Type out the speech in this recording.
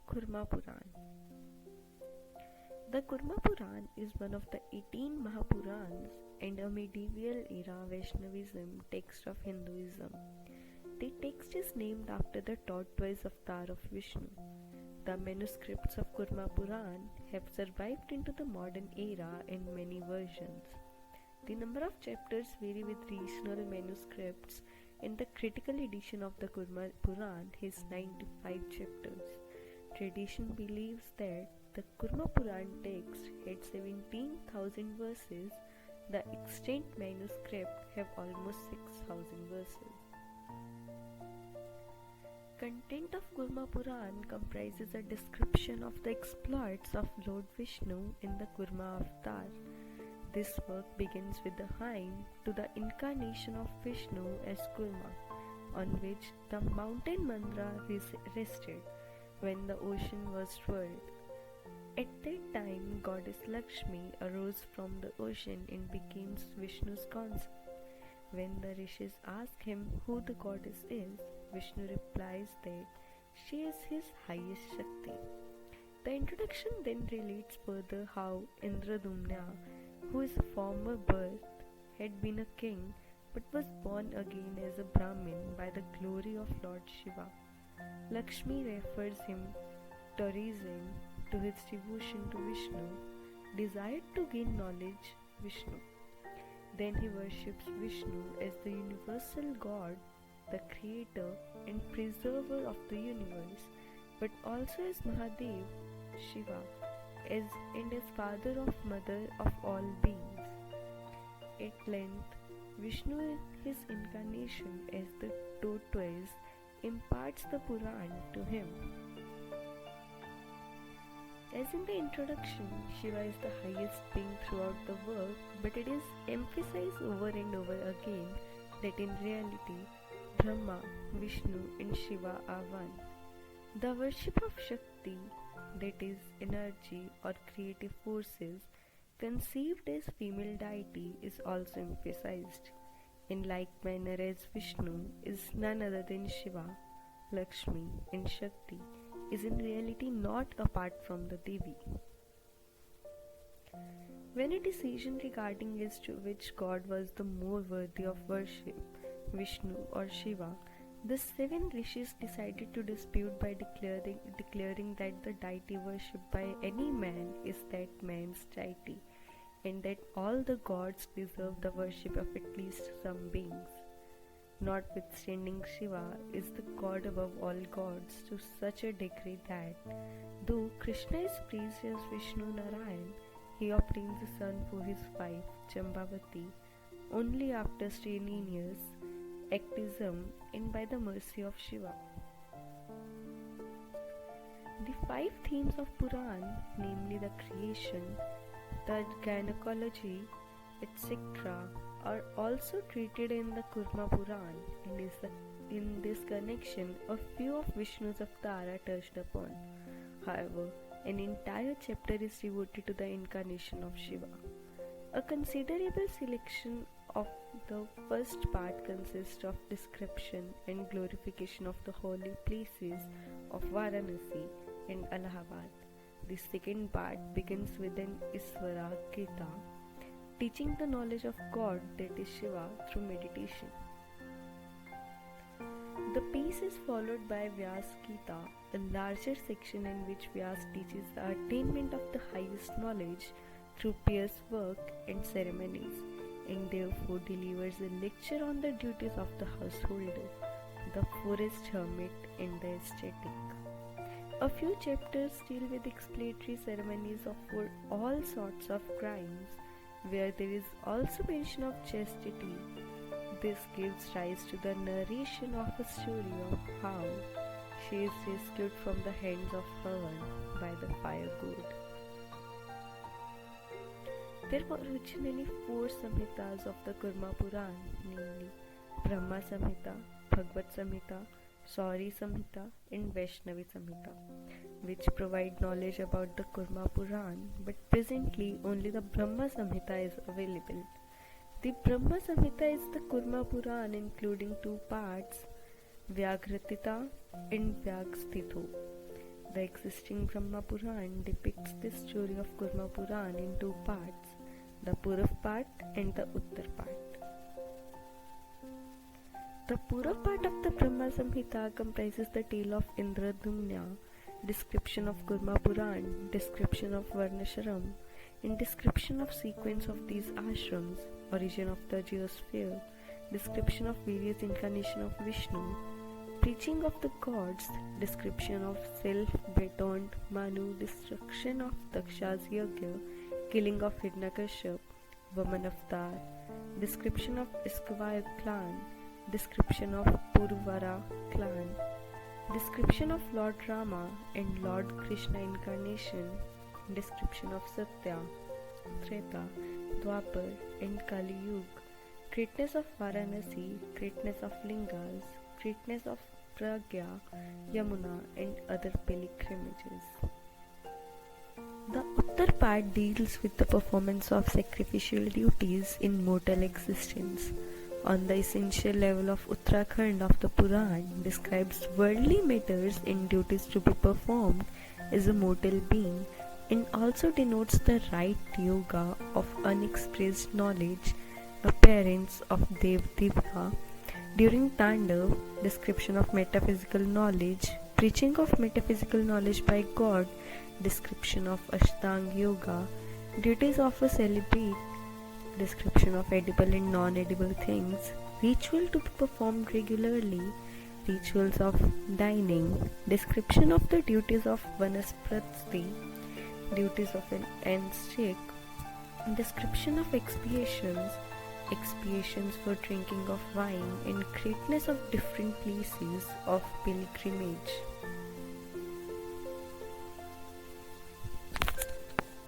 Kurma Purana. The Kurma Purana is one of the 18 Mahapuranas and a medieval era Vaishnavism text of Hinduism. The text is named after the tortoise avatar of Vishnu. The manuscripts of Kurma Purana have survived into the modern era in many versions. The number of chapters vary with regional manuscripts, and the critical edition of the Kurma Purana has 95 chapters. Tradition believes that the Kurma Purana text had 17,000 verses. The extant manuscript have almost 6,000 verses. Content of Kurma Purana comprises a description of the exploits of Lord Vishnu in the Kurma avatar. This work begins with the hymn to the incarnation of Vishnu as Kurma, on which the mountain Mandra rested when the ocean was swirled. At that time, goddess Lakshmi arose from the ocean and became Vishnu's consort. When the rishis ask him who the goddess is, Vishnu replies that she is his highest Shakti. The introduction then relates further how Indradumna, who is a former birth, had been a king but was born again as a Brahmin by the glory of Lord Shiva. Lakshmi refers him, tortoising to his devotion to Vishnu, desired to gain knowledge Vishnu. Then he worships Vishnu as the universal God, the creator and preserver of the universe, but also as Mahadev, Shiva, as father of mother of all beings. At length, Vishnu in his incarnation as the tortoise imparts the Purana to him. As in the introduction, Shiva is the highest being throughout the work, but it is emphasized over and over again that in reality, Brahma, Vishnu and Shiva are one. The worship of Shakti, that is energy or creative forces, conceived as female deity is also emphasized. In like manner as Vishnu is none other than Shiva, Lakshmi and Shakti is in reality not apart from the Devi. When a decision regarding as to which god was the more worthy of worship, Vishnu or Shiva, the 7 rishis decided to dispute by declaring that the deity worshipped by any man is that man's deity, and that all the gods deserve the worship of at least some beings. Notwithstanding, Shiva is the god above all gods to such a degree that, though Krishna is praised as Vishnu Narayan, he obtains a son for his wife Jambavati only after strenuous activism and by the mercy of Shiva. The 5 themes of Puran, namely the creation, the gynecology, etc., are also treated in the Kurma Purana, and in this connection a few of Vishnu's avatar are touched upon. However, an entire chapter is devoted to the incarnation of Shiva. A considerable selection of the first part consists of description and glorification of the holy places of Varanasi and Allahabad. The second part begins with an Isvara Gita, teaching the knowledge of God, that is Shiva, through meditation. The piece is followed by Vyas Gita, a larger section in which Vyas teaches the attainment of the highest knowledge through pious work and ceremonies, and therefore delivers a lecture on the duties of the householder, the forest hermit and the ascetic. A few chapters deal with expiatory ceremonies for all sorts of crimes, where there is also mention of chastity. This gives rise to the narration of a story of how she is rescued from the hands of Havan by the fire god. There were originally 4 Samhitas of the Kurma Purana, namely Brahma Samhita, Bhagavad Samhita, Sauri Samhita and Vaishnavi Samhita, which provide knowledge about the Kurma Purana, but presently only the Brahma Samhita is available. The Brahma Samhita is the Kurma Purana including 2 parts, Vyagratita and Vyagstitho. The existing Brahma Puran depicts this story of Kurma Puran in two parts, the Purav part and the Uttar part. The Purav part of the Brahma Samhita comprises the tale of Indradumna, description of Kurma Puran, description of Varnashram, and description of sequence of these ashrams, origin of the geosphere, description of various incarnations of Vishnu, preaching of the gods, description of self-betoned Manu, destruction of Daksha's Yagya, killing of Hiranyakashipu, Vaman avatar, description of Iskvaya clan, description of Purvara clan, description of Lord Rama and Lord Krishna incarnation, description of Satya, Treta, Dwapar and Kali Yuga, greatness of Varanasi, greatness of Lingas, greatness of Pragya, Yamuna and other pilgrimages. The Uttar part deals with the performance of sacrificial duties in mortal existence. On the essential level of Uttarakhand of the Puran describes worldly matters and duties to be performed as a mortal being, and also denotes the right yoga of unexpressed knowledge, appearance of Dev Divya. During Tandav, description of metaphysical knowledge, preaching of metaphysical knowledge by God, description of Ashtanga Yoga, duties of a celibate, description of edible and non-edible things, ritual to be performed regularly, rituals of dining, description of the duties of Vanasprati, duties of an ascetic, description of expiations, expiations for drinking of wine, and greatness of different places of pilgrimage.